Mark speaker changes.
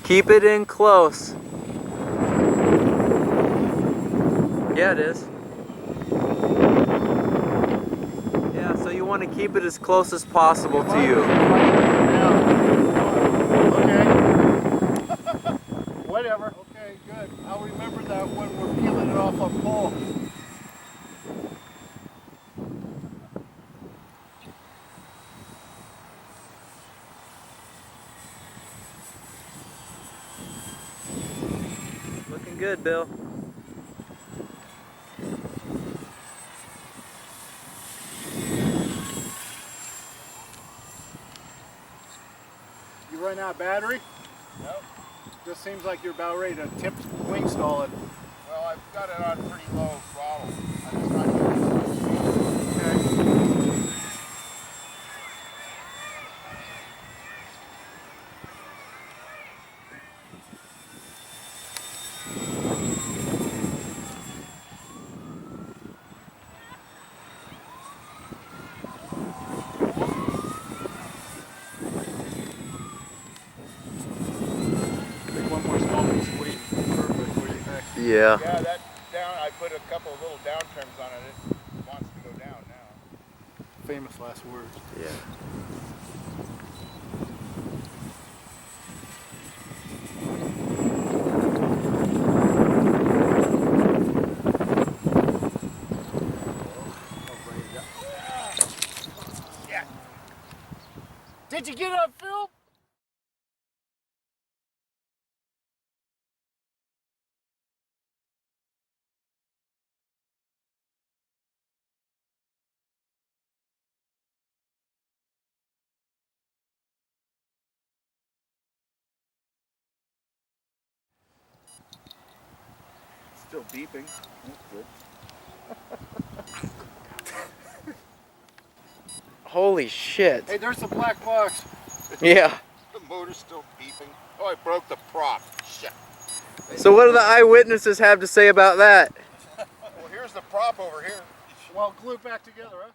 Speaker 1: Keep it in close. Yeah, it is. Yeah, so you want to keep it as close as possible to you.
Speaker 2: Okay. Whatever. Okay, good. I'll remember that when we're peeling it off a pole.
Speaker 1: Looking good, Bill.
Speaker 2: You run out of battery?
Speaker 3: Nope.
Speaker 2: Just seems like you're about ready to tip wing stall it.
Speaker 3: Well, I've got it on pretty low throttle. I'm just trying to get it on speed.
Speaker 2: Okay.
Speaker 1: Yeah.
Speaker 3: Yeah, that down, I put a couple of little down trims on it. It wants to go down now.
Speaker 2: Famous last words.
Speaker 1: Yeah.
Speaker 3: Yeah.
Speaker 2: Did you get it on film?
Speaker 3: Still beeping. That's good.
Speaker 1: Holy shit.
Speaker 2: Hey, there's the black box.
Speaker 1: Yeah.
Speaker 3: The motor's still beeping. Oh, I broke the prop. Shit.
Speaker 1: So what do the eyewitnesses have to say about that?
Speaker 3: Well, here's the prop over here.
Speaker 2: Well, glue it back together, huh?